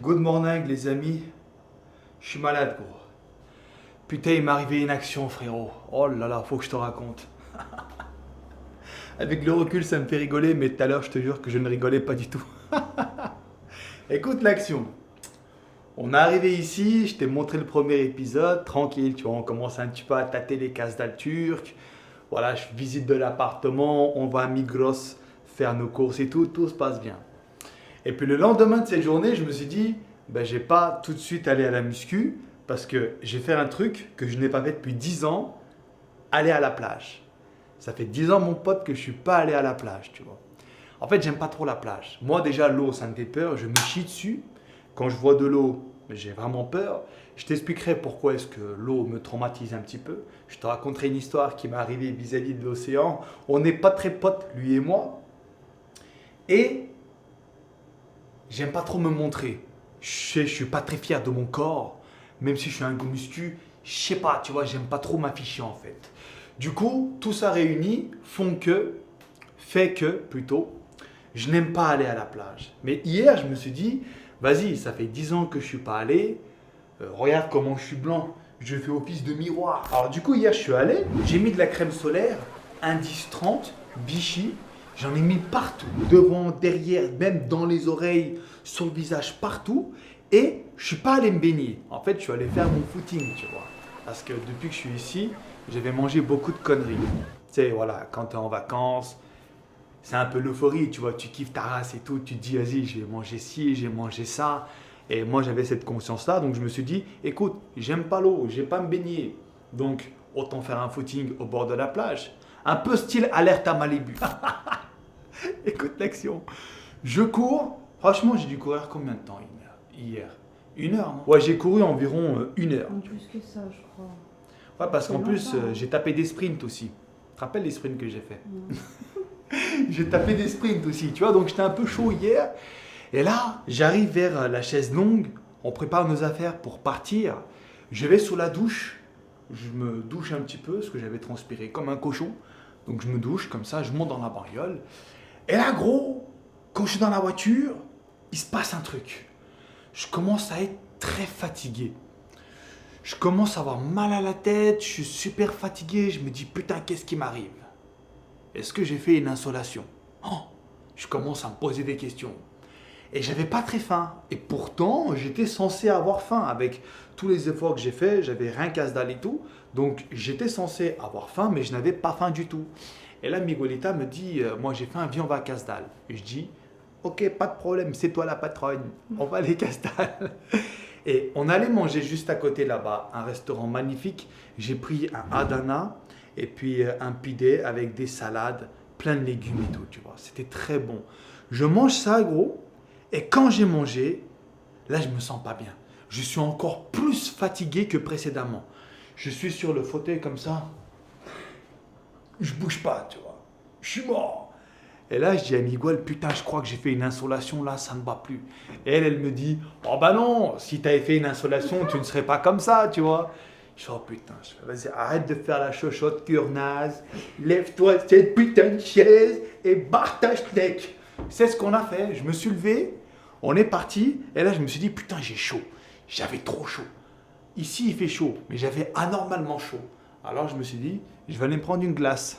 Good morning les amis, je suis malade gros. Putain il m'est arrivé une action frérot, oh là là faut que je te raconte. Avec le recul ça me fait rigoler mais tout à l'heure je te jure que je ne rigolais pas du tout. Écoute l'action. On est arrivé ici, je t'ai montré le premier épisode, tranquille, tu vois, on commence un petit peu à tâter les cases turques. Voilà, je visite de l'appartement, on va à Migros faire nos courses et tout se passe bien. Et puis le lendemain de cette journée, je me suis dit, ben, je vais pas tout de suite aller à la muscu parce que j'ai fait un truc que je n'ai pas fait depuis 10 ans, aller à la plage. Ça fait 10 ans mon pote que je suis pas allé à la plage, tu vois. En fait, j'aime pas trop la plage. Moi déjà l'eau, ça me fait peur, je me chie dessus. Quand je vois de l'eau, j'ai vraiment peur. Je t'expliquerai pourquoi est-ce que l'eau me traumatise un petit peu. Je te raconterai une histoire qui m'est arrivée vis-à-vis de l'océan. On n'est pas très potes, lui et moi. Et j'aime pas trop me montrer. Je suis pas très fier de mon corps. Même si je suis un gros muscu, je sais pas, tu vois, j'aime pas trop m'afficher en fait. Du coup, tout ça réuni fait que plutôt, je n'aime pas aller à la plage. Mais hier, je me suis dit, vas-y, ça fait 10 ans que je suis pas allé. Regarde comment je suis blanc. Je fais office de miroir. Alors du coup, hier, je suis allé. J'ai mis de la crème solaire, indice 30, Vichy. J'en ai mis partout. Devant, derrière, même dans les oreilles, sur le visage, partout. Et je suis pas allé me baigner. En fait, je suis allé faire mon footing, tu vois. Parce que depuis que je suis ici, j'avais mangé beaucoup de conneries. Tu sais, voilà, quand tu es en vacances, c'est un peu l'euphorie, tu vois, tu kiffes ta race et tout, tu te dis, vas-y, je vais manger ci, je vais manger ça. Et moi, j'avais cette conscience-là, donc je me suis dit, écoute, j'aime pas l'eau, je vais pas me baigner. Donc, autant faire un footing au bord de la plage. Un peu style alerte à Malibu. Écoute l'action. Je cours, franchement, j'ai dû courir combien de temps hier? 1 heure, non? Ouais, j'ai couru environ 1 heure. Plus que ça, je crois. Ouais, parce qu'en plus, longtemps, hein. j'ai tapé des sprints aussi. Tu te rappelles les sprints que j'ai fait? J'ai tapé des sprints aussi, tu vois, donc j'étais un peu chaud hier. Et là, j'arrive vers la chaise longue, on prépare nos affaires pour partir. Je vais sous la douche, je me douche un petit peu, parce que j'avais transpiré comme un cochon. Donc je me douche, comme ça, je monte dans la bagnole. Et là, gros, quand je suis dans la voiture, il se passe un truc. Je commence à être très fatigué. Je commence à avoir mal à la tête, je suis super fatigué, je me dis putain, qu'est-ce qui m'arrive? Est-ce que j'ai fait une insolation? Oh, je commence à me poser des questions. Et j'avais pas très faim. Et pourtant, j'étais censé avoir faim. Avec tous les efforts que j'ai faits, j'avais rien casse dalle et tout. Donc, j'étais censé avoir faim, mais je n'avais pas faim du tout. Et là, Miguelita me dit, moi j'ai faim, viens, on va à casse dalle. Et je dis, ok, pas de problème, c'est toi la patronne. On va aller casse dalle. Et on allait manger juste à côté là-bas, un restaurant magnifique. J'ai pris un Adana et puis un pidé avec des salades, plein de légumes et tout, tu vois. C'était très bon. Je mange ça, gros. Et quand j'ai mangé, là, je me sens pas bien. Je suis encore plus fatigué que précédemment. Je suis sur le fauteuil comme ça. Je bouge pas, tu vois. Je suis mort. Et là, je dis à Miguel, putain, je crois que j'ai fait une insolation, là, ça ne va plus. Et elle me dit, oh bah non, si tu avais fait une insolation, tu ne serais pas comme ça, tu vois. Je dis, oh putain, vas-y, arrête de faire la chochotte curnaze, lève-toi de cette putain de chaise et barre ta steak. C'est ce qu'on a fait. Je me suis levé, on est parti, et là, je me suis dit, putain, j'ai chaud. J'avais trop chaud. Ici, il fait chaud, mais j'avais anormalement chaud. Alors, je me suis dit, je vais aller me prendre une glace.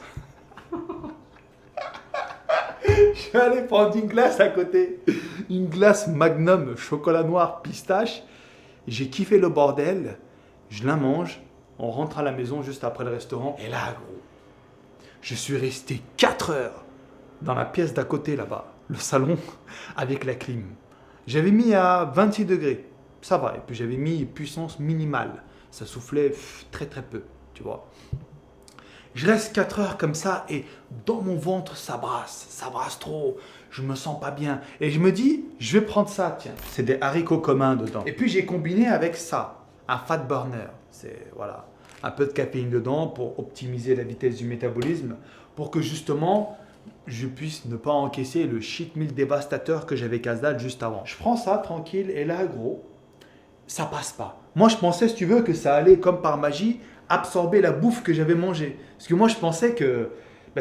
Je vais aller prendre une glace à côté. Une glace Magnum chocolat noir pistache. J'ai kiffé le bordel. Je la mange. On rentre à la maison juste après le restaurant. Et là, gros, je suis resté 4 heures dans la pièce d'à côté là-bas. Le salon avec la clim. J'avais mis à 26 degrés. Ça va. Et puis j'avais mis puissance minimale. Ça soufflait très très peu. Tu vois. Je reste 4 heures comme ça et dans mon ventre, ça brasse trop, je me sens pas bien. Et je me dis, je vais prendre ça, tiens, c'est des haricots communs dedans. Et puis j'ai combiné avec ça, un fat burner, c'est voilà, un peu de caféine dedans pour optimiser la vitesse du métabolisme, pour que justement, je puisse ne pas encaisser le shit meal dévastateur que j'avais casse-dalle juste avant. Je prends ça tranquille et là, gros, ça passe pas. Moi, je pensais, si tu veux, que ça allait comme par magie absorber la bouffe que j'avais mangée. Parce que moi, je pensais que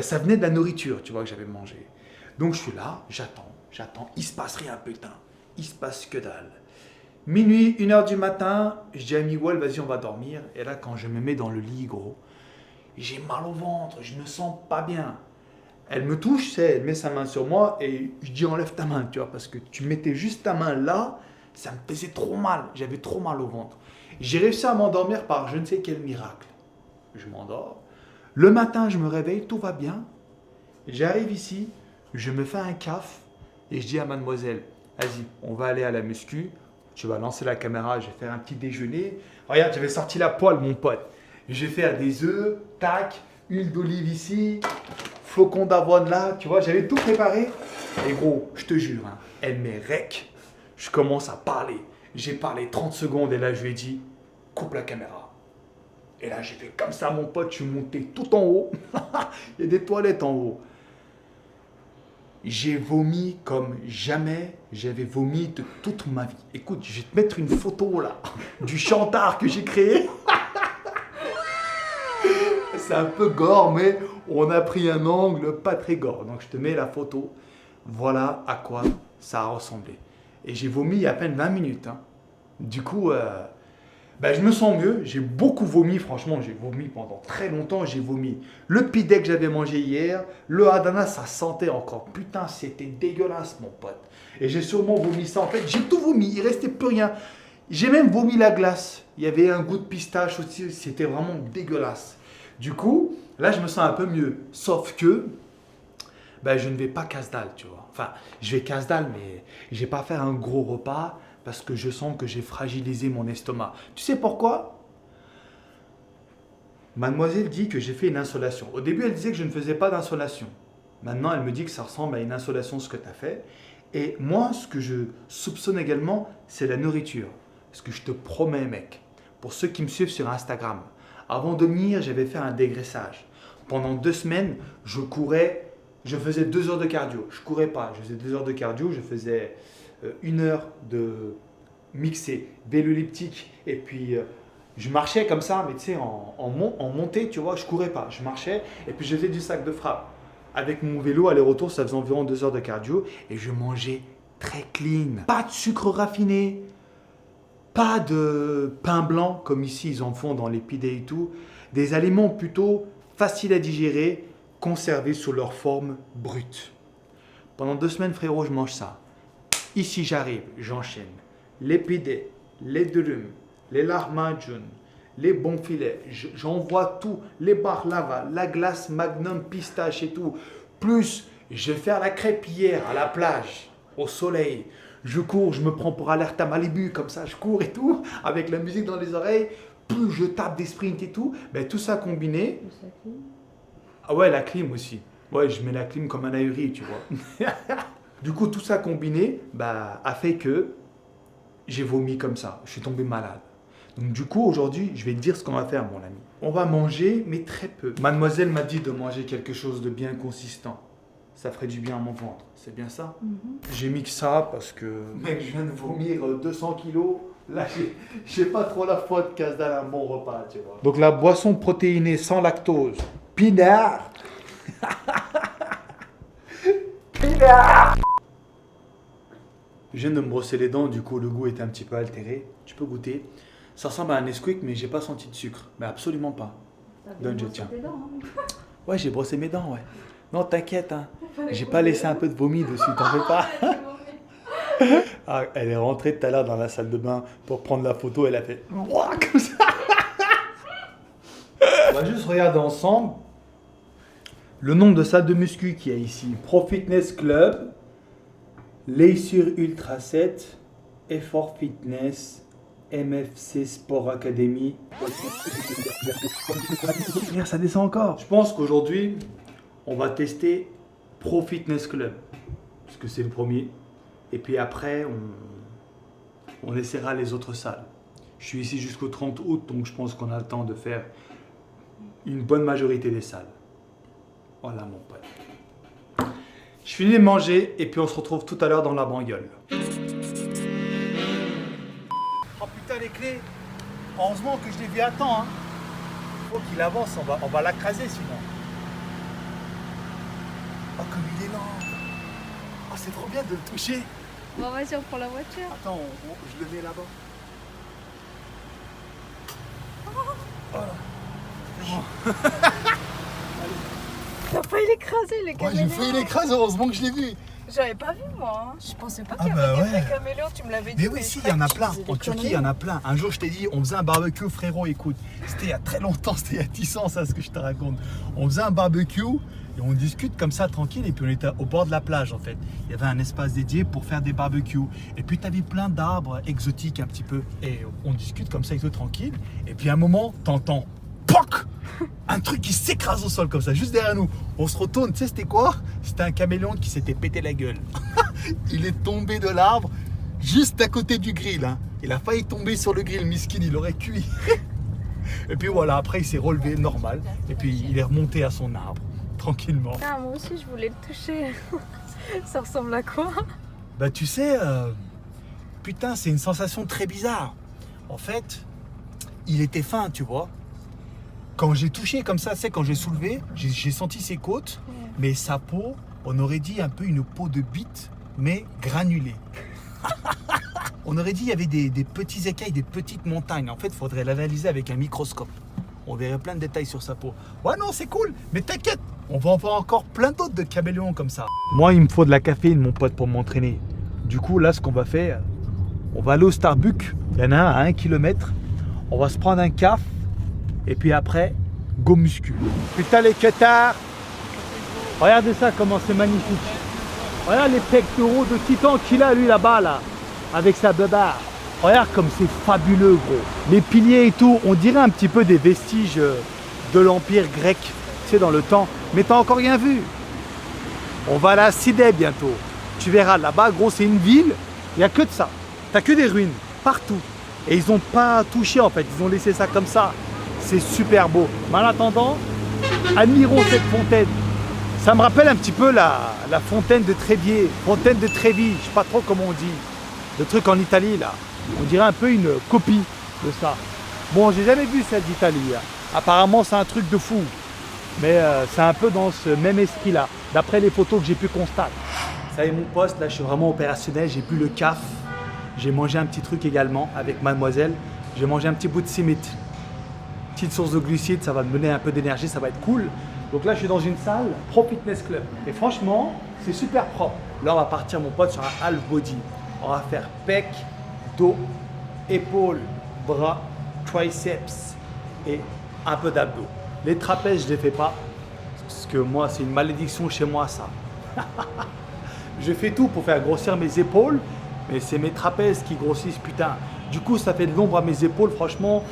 ça venait de la nourriture, tu vois, que j'avais mangé. Donc, je suis là, j'attends. Il se passe rien, putain. Il se passe que dalle. Minuit, 1h du matin, je dis à Miguel, vas-y, on va dormir. Et là, quand je me mets dans le lit, gros, j'ai mal au ventre, je me sens pas bien. Elle me touche, elle met sa main sur moi et je dis enlève ta main, tu vois, parce que tu mettais juste ta main là, ça me faisait trop mal, j'avais trop mal au ventre. J'ai réussi à m'endormir par je ne sais quel miracle. Je m'endors. Le matin, je me réveille, tout va bien. J'arrive ici, je me fais un caf et je dis à mademoiselle, vas-y, on va aller à la muscu, tu vas lancer la caméra, je vais faire un petit déjeuner. Regarde, j'avais sorti la poêle, mon pote. Je vais faire des œufs, tac, huile d'olive ici, flocons d'avoine là, tu vois, j'avais tout préparé. Et gros, je te jure, hein, elle m'est rec. Je commence à parler. J'ai parlé 30 secondes et là, je lui ai dit, coupe la caméra. Et là, j'ai fait comme ça, mon pote, je suis monté tout en haut. Il y a des toilettes en haut. J'ai vomi comme jamais j'avais vomi de toute ma vie. Écoute, je vais te mettre une photo là, du chantard que j'ai créé. C'est un peu gore, mais on a pris un angle pas très gore. Donc je te mets la photo. Voilà à quoi ça a ressemblé. Et j'ai vomi il y a à peine 20 minutes. Hein. Du coup, je me sens mieux. J'ai beaucoup vomi, franchement. J'ai vomi pendant très longtemps. J'ai vomi le pidec que j'avais mangé hier. Le ananas, ça sentait encore. Putain, c'était dégueulasse, mon pote. Et j'ai sûrement vomi ça. En fait, j'ai tout vomi. Il restait plus rien. J'ai même vomi la glace. Il y avait un goût de pistache aussi. C'était vraiment dégueulasse. Du coup, là, je me sens un peu mieux. Sauf que, je ne vais pas casse-dalle, tu vois. Enfin, je vais casse-dalle, mais je ne vais pas faire un gros repas parce que je sens que j'ai fragilisé mon estomac. Tu sais pourquoi? Mademoiselle dit que j'ai fait une insolation. Au début, elle disait que je ne faisais pas d'insolation. Maintenant, elle me dit que ça ressemble à une insolation ce que tu as fait. Et moi, ce que je soupçonne également, c'est la nourriture. Parce que je te promets, mec, pour ceux qui me suivent sur Instagram, avant de venir, j'avais fait un dégraissage. Pendant 2 semaines, je courais, je faisais 2 heures de cardio. Je courais pas, je faisais 2 heures de cardio, je faisais 1 heure de mixé, vélo elliptique, et puis je marchais comme ça, mais tu sais, en montée, tu vois, je courais pas, je marchais, et puis je faisais du sac de frappe. Avec mon vélo, aller-retour, ça faisait environ 2 heures de cardio, et je mangeais très clean. Pas de sucre raffiné, pas de pain blanc, comme ici ils en font dans les pidés et tout. Des aliments plutôt faciles à digérer, conservés sous leur forme brute. Pendant 2 semaines, frérot, je mange ça. Ici, j'arrive, j'enchaîne. Les pidés, les durum, les lahmacun, les bons filets, j'envoie tout, les baklava, la glace magnum pistache et tout. Plus, je vais faire la crêpe hier à la plage, au soleil. Je cours, je me prends pour Alerta Malibu, comme ça, je cours et tout, avec la musique dans les oreilles. Plus je tape des sprints et tout, tout ça combiné. Ah ouais, la clim aussi. Ouais, je mets la clim comme un ahuri, tu vois. Du coup, tout ça combiné a fait que j'ai vomi comme ça. Je suis tombé malade. Donc du coup, aujourd'hui, je vais te dire ce qu'on va faire, mon ami. On va manger, mais très peu. Mademoiselle m'a dit de manger quelque chose de bien consistant. Ça ferait du bien à mon ventre. C'est bien ça? J'ai mis que ça parce que, mec, je viens de vomir 200 kilos. Là, j'ai pas trop la foi de casse-dalle un bon repas, tu vois. Donc la boisson protéinée sans lactose. Pinard. Pinard. Je viens de me brosser les dents, du coup le goût est un petit peu altéré. Tu peux goûter. Ça ressemble à un Nesquik, mais j'ai pas senti de sucre. Mais absolument pas. Donne, je tiens. Ouais, j'ai brossé mes dents, ouais. Non, t'inquiète, hein. J'ai pas laissé un peu de vomi dessus, t'en fais pas. Ah, elle est rentrée tout à l'heure dans la salle de bain pour prendre la photo, elle a fait comme ça. On va juste regarder ensemble le nombre de salles de muscu qu'il y a ici. Pro Fitness Club, Leisure Ultra 7, Effort Fitness, MFC Sport Academy. Ça descend encore. Je pense qu'aujourd'hui, on va tester Pro Fitness Club. Parce que c'est le premier. Et puis après, on essaiera les autres salles. Je suis ici jusqu'au 30 août, donc je pense qu'on a le temps de faire une bonne majorité des salles. Voilà mon pote. Je finis de manger et puis on se retrouve tout à l'heure dans la bangueule. Oh putain les clés. Heureusement que je les ai vues à temps. Hein. Faut qu'il avance, on va l'acraser sinon. Oh comme il est lent. Oh c'est trop bien de le toucher. Bon, vas-y, on prend la voiture. Attends, je le mets là-bas. Voilà. C'est bon. T'as failli l'écraser, les Ouais, caméléons. j'ai failli l'écraser, heureusement que je l'ai vu. J'avais pas vu, moi. Hein. Je pensais pas Ah qu'il y bah avait des ouais. vrais caméléons, tu me l'avais dit. Mais oui, si, il y en a plein. En Turquie, il y en a plein. Un jour, je t'ai dit, on faisait un barbecue, frérot, écoute. C'était il y a très longtemps, c'était il y a 10 ans, ça, ce que je te raconte. On faisait un barbecue et on discute comme ça, tranquille. Et puis, on était au bord de la plage, en fait. Il y avait un espace dédié pour faire des barbecues. Et puis, tu avais plein d'arbres exotiques, un petit peu. Et on discute comme ça, et tout tranquille. Et puis, à un moment, t'entends, POC! Un truc qui s'écrase au sol comme ça, juste derrière nous. On se retourne, tu sais, c'était quoi? C'était un caméléon qui s'était pété la gueule. Il est tombé de l'arbre juste à côté du grill. Hein. Il a failli tomber sur le grill, miskin, il aurait cuit. Et puis voilà, après il s'est relevé normal. Et puis il est remonté à son arbre, tranquillement. Ah, moi aussi, je voulais le toucher. Ça ressemble à quoi? Bah tu sais, putain, c'est une sensation très bizarre. En fait, il était fin, tu vois. Quand j'ai touché comme ça, tu sais, quand j'ai soulevé, j'ai senti ses côtes, mais sa peau, on aurait dit un peu une peau de bite, mais granulée. On aurait dit qu'il y avait des petits écailles, des petites montagnes. En fait, il faudrait l'analyser avec un microscope. On verrait plein de détails sur sa peau. Ouais, non, c'est cool, mais t'inquiète, on va en voir encore plein d'autres de caméléons comme ça. Moi, il me faut de la caféine, mon pote, pour m'entraîner. Du coup, là, ce qu'on va faire, on va aller au Starbucks. Il y en a un à 1 km. On va se prendre un caf. Et puis après, go muscu. Putain les queutards. Regardez ça comment c'est magnifique. Regarde les pectoraux de titan qu'il a lui là-bas là. Avec sa beubare. Regarde comme c'est fabuleux gros. Les piliers et tout, on dirait un petit peu des vestiges de l'empire grec. Tu sais dans le temps. Mais t'as encore rien vu. On va à la Sidé bientôt. Tu verras là-bas gros c'est une ville. Il n'y a que de ça. T'as que des ruines partout. Et ils n'ont pas touché en fait. Ils ont laissé ça comme ça. C'est super beau. Mais en attendant, admirons cette fontaine. Ça me rappelle un petit peu la fontaine de Tréviers, fontaine de Trévi, je sais pas trop comment on dit. Le truc en Italie là. On dirait un peu une copie de ça. Bon, j'ai jamais vu celle d'Italie. Hein. Apparemment, c'est un truc de fou. Mais c'est un peu dans ce même esprit là, d'après les photos que j'ai pu constater. Ça y est mon poste, là je suis vraiment opérationnel. J'ai bu le caf. J'ai mangé un petit truc également avec mademoiselle. J'ai mangé un petit bout de simit. Petite source de glucides, ça va me donner un peu d'énergie, ça va être cool. Donc là, je suis dans une salle Pro Fitness Club. Et franchement, c'est super propre. Là, on va partir, mon pote, sur un half body. On va faire pec, dos, épaules, bras, triceps et un peu d'abdos. Les trapèzes, je ne les fais pas. Parce que moi, c'est une malédiction chez moi, ça. Je fais tout pour faire grossir mes épaules. Mais c'est mes trapèzes qui grossissent, putain. Du coup, ça fait de l'ombre à mes épaules, franchement.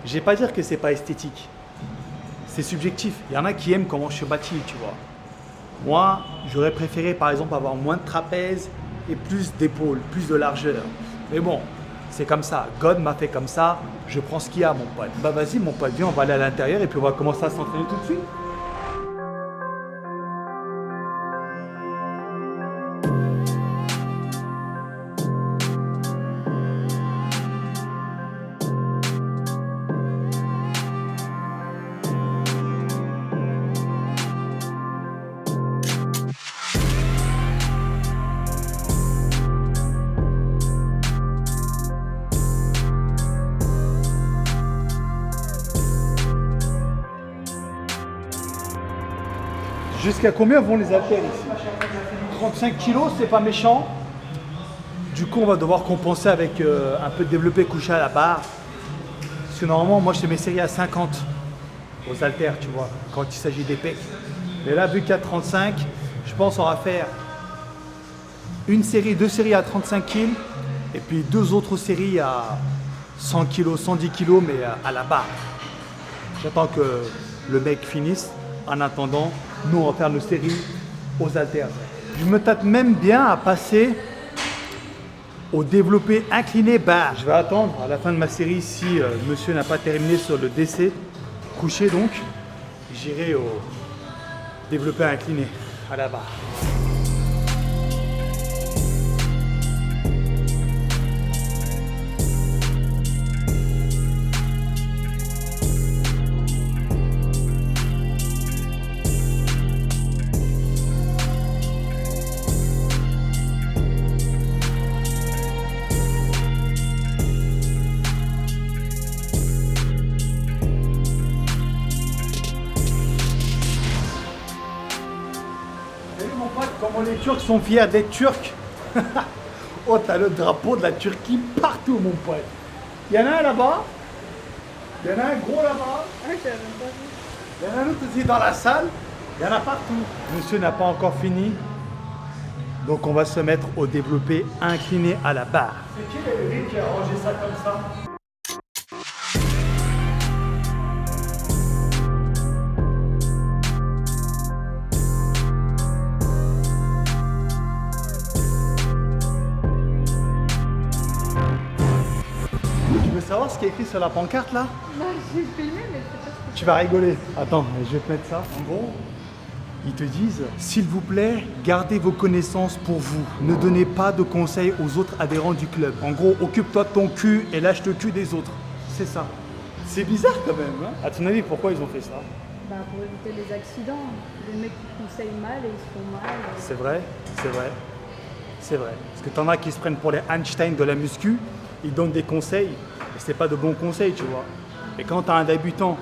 Je vais pas dire que c'est pas esthétique. C'est subjectif. Il y en a qui aiment comment je suis bâti, tu vois. Moi, j'aurais préféré par exemple avoir moins de trapèzes et plus d'épaules, plus de largeur. Mais bon, c'est comme ça. God m'a fait comme ça. Je prends ce qu'il y a, mon pote. Bah vas-y, mon pote, viens, on va aller à l'intérieur et puis on va commencer à s'entraîner tout de suite. Jusqu'à combien vont les haltères ici? 35 kilos, c'est pas méchant. Du coup, on va devoir compenser avec un peu de développé couché à la barre. Parce que normalement, moi, je fais mes séries à 50 aux haltères, tu vois, quand il s'agit des pecs. Mais là, vu qu'il y a 35, je pense qu'on va faire une série, deux séries à 35 kg et puis deux autres séries à 100 kg, 110 kg, mais à la barre. J'attends que le mec finisse. En attendant, nous, on va faire nos séries aux haltères. Je me tâte même bien à passer au développé incliné barre. Je vais attendre à la fin de ma série si monsieur n'a pas terminé sur le DC, couché donc, j'irai au développé incliné à la barre. les Turcs sont fiers d'être Turcs. Oh, t'as le drapeau de la Turquie partout, mon pote. Il y en a un là-bas. Il y en a un gros là-bas. Ah, j'avais même pas vu. Il y en a un autre aussi dans la salle. Il y en a partout. Monsieur n'a pas encore fini. Donc on va se mettre au développé incliné à la barre. C'est qui Eric qui a rangé ça comme ça? Tu veux savoir ce qui est écrit sur la pancarte là? Non, j'ai filmé, mais je sais pas ce que Tu vas rigoler. Attends, je vais te mettre ça. En gros, ils te disent, s'il vous plaît, gardez vos connaissances pour vous. Ne donnez pas de conseils aux autres adhérents du club. En gros, occupe-toi de ton cul et lâche le cul des autres. C'est ça. C'est bizarre quand même. Hein? À ton avis, pourquoi ils ont fait ça? Bah, pour éviter les accidents. Les mecs qui conseillent mal et ils se font mal. C'est vrai, c'est vrai. C'est vrai. Parce que t'en as qui se prennent pour les Einstein de la muscu, ils donnent des conseils, et c'est pas de bons conseils, tu vois. Et quand t'as un débutant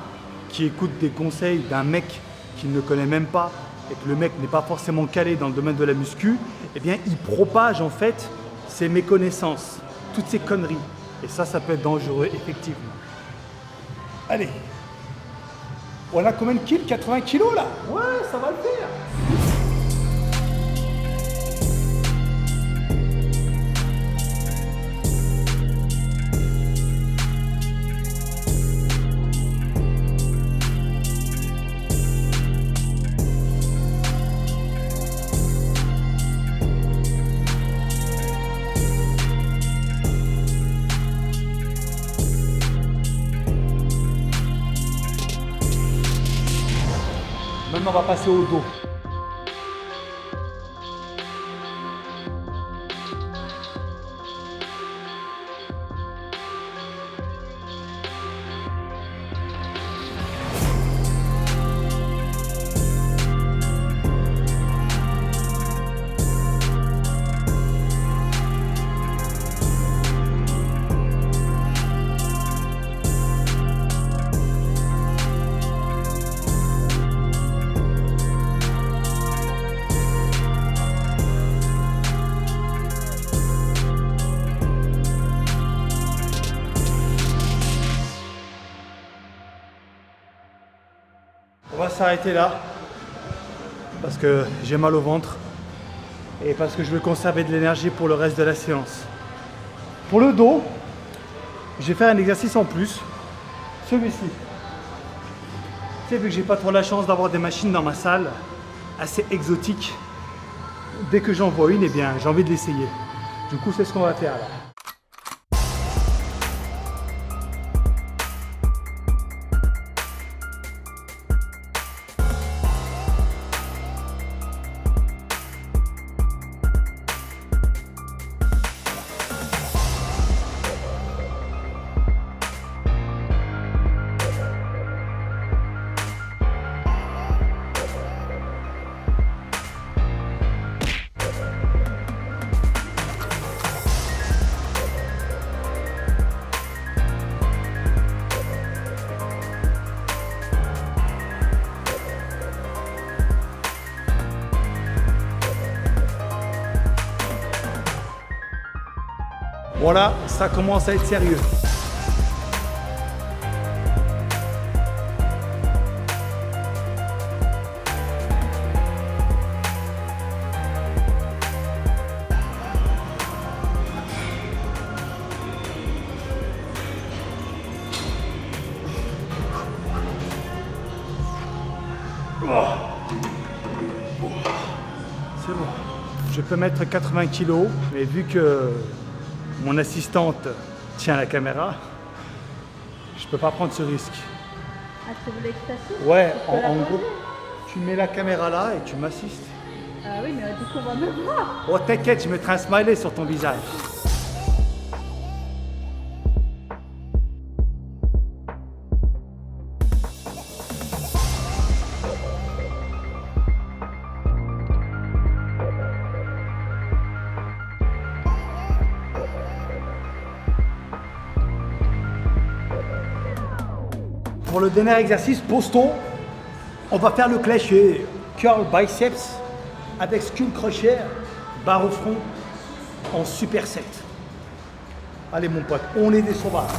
qui écoute des conseils d'un mec qu'il ne connaît même pas, et que le mec n'est pas forcément calé dans le domaine de la muscu, eh bien il propage en fait ses méconnaissances, toutes ces conneries. Et ça peut être dangereux, effectivement. Allez. On a combien de kills? 80 kilos là? Ouais, ça va le faire. Maintenant, on va passer au dos. On va s'arrêter là parce que j'ai mal au ventre et parce que je veux conserver de l'énergie pour le reste de la séance. Pour le dos, je vais faire un exercice en plus, celui-ci. Tu sais, vu que j'ai pas trop la chance d'avoir des machines dans ma salle assez exotiques, dès que j'en vois une, eh bien, j'ai envie de l'essayer. Du coup, c'est ce qu'on va faire là. Voilà, ça commence à être sérieux. C'est bon. Je peux mettre 80 kilos, mais vu que mon assistante tient la caméra, je peux pas prendre ce risque. Ah, tu voulais que je t'assiste? Ouais, Je peux la en poser? gros, tu mets la caméra là et tu m'assistes. Ah oui, mais du coup, on va me voir. Oh t'inquiète, je mettrai un smiley sur ton visage. Pour le dernier exercice, pose-ton, on va faire le cliché curl biceps avec skull crusher, barre au front, en superset. Allez mon pote, on est des sauvages.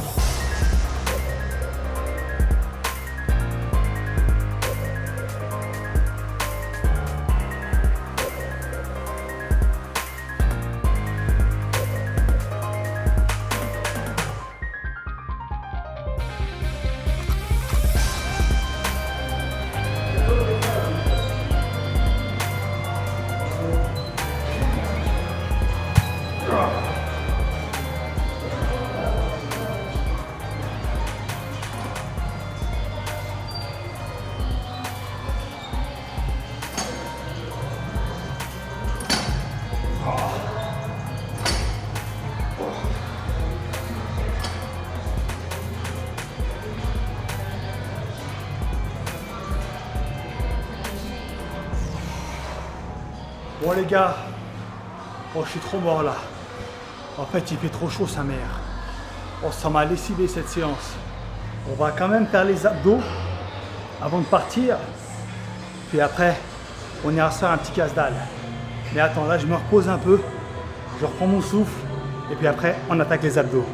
Bon les gars, oh, je suis trop mort là. En fait, il fait trop chaud sa mère. Oh, ça m'a lessivé cette séance. On va quand même faire les abdos avant de partir. Puis après, on ira se faire un petit casse-dalle. Mais attends, là je me repose un peu. Je reprends mon souffle. Et puis après, on attaque les abdos.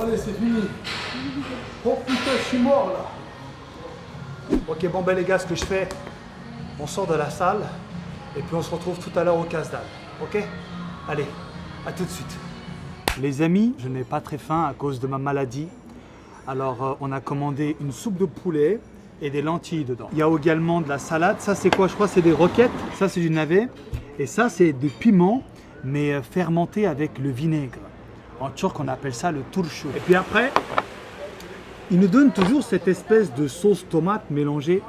Allez, c'est fini. Oh putain, je suis mort là. Ok, bon ben les gars, ce que je fais, on sort de la salle et puis on se retrouve tout à l'heure au casse-dalle. Ok? Allez, à tout de suite. Les amis, je n'ai pas très faim à cause de ma maladie. Alors, on a commandé une soupe de poulet et des lentilles dedans. Il y a également de la salade. Ça, c'est quoi? Je crois que c'est des roquettes. Ça, c'est du navet. Et ça, c'est du piment, mais fermenté avec le vinaigre. En turc, on appelle ça le turşu. Et puis après, ils nous donnent toujours cette espèce de sauce tomate mélangée.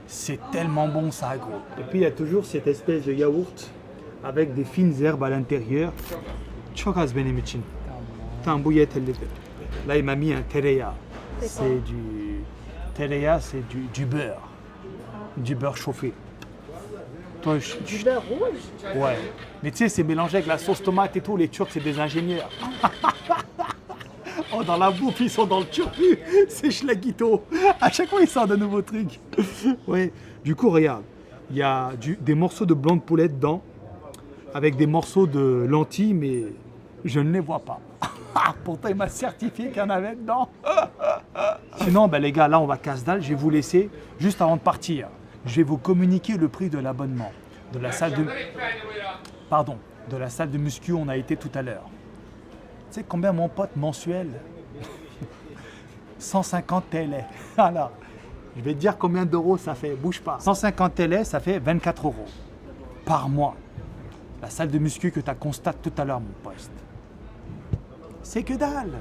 C'est tellement bon ça, gros. Et puis il y a toujours cette espèce de yaourt avec des fines herbes à l'intérieur. Çok az benim için. Tam bu yeterli. Là, il m'a mis un tereyağı. C'est du tereyağı, c'est du beurre. Du beurre chauffé. Toi, Du beurre rouge? Ouais. Mais tu sais, c'est mélangé avec la sauce tomate et tout. Les Turcs, c'est des ingénieurs. Oh, dans la bouffe, ils sont dans le turfu. C'est schlaguito. À chaque fois, ils sortent de nouveaux trucs. Ouais. Du coup, regarde. Il y a des morceaux de blanc de poulet dedans. Avec des morceaux de lentilles, mais je ne les vois pas. Pourtant, il m'a certifié qu'il y en avait dedans. Sinon, ben, les gars, là, on va casse-dalle. Je vais vous laisser juste avant de partir. Je vais vous communiquer le prix de l'abonnement de la salle de... Pardon, de la salle de muscu où on a été tout à l'heure. Tu sais combien mon pote mensuel? 150 TL. Voilà. Je vais te dire combien d'euros ça fait, bouge pas. 150 TL, ça fait 24 € par mois. La salle de muscu que tu as constaté tout à l'heure, mon poste. C'est que dalle.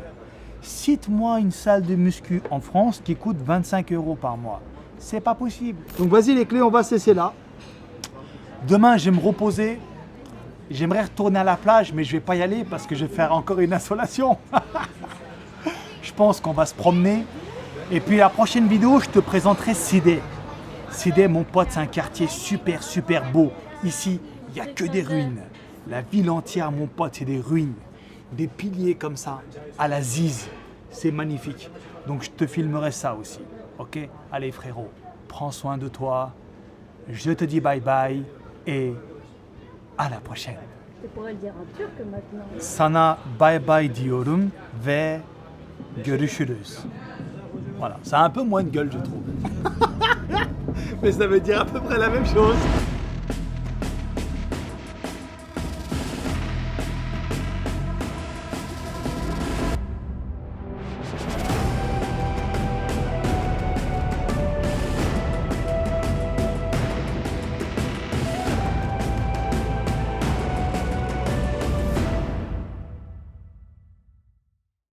Cite-moi une salle de muscu en France qui coûte 25 € par mois. C'est pas possible. Donc vas-y les clés, on va cesser là. Demain, je vais me reposer. J'aimerais retourner à la plage, mais je vais pas y aller parce que je vais faire encore une insolation. Je pense qu'on va se promener. Et puis la prochaine vidéo, je te présenterai Sidé. Sidé, mon pote, c'est un quartier super, super beau. Ici, il n'y a que des ruines. La ville entière, mon pote, c'est des ruines. Des piliers comme ça, à la Ziz. C'est magnifique. Donc je te filmerai ça aussi. Ok? Allez frérot, prends soin de toi. Je te dis bye bye et à la prochaine. Tu pourrais le dire en turc maintenant. Sana bye bye diyorum ve görüşürüz. Voilà, ça a un peu moins de gueule je trouve. Mais ça veut dire à peu près la même chose.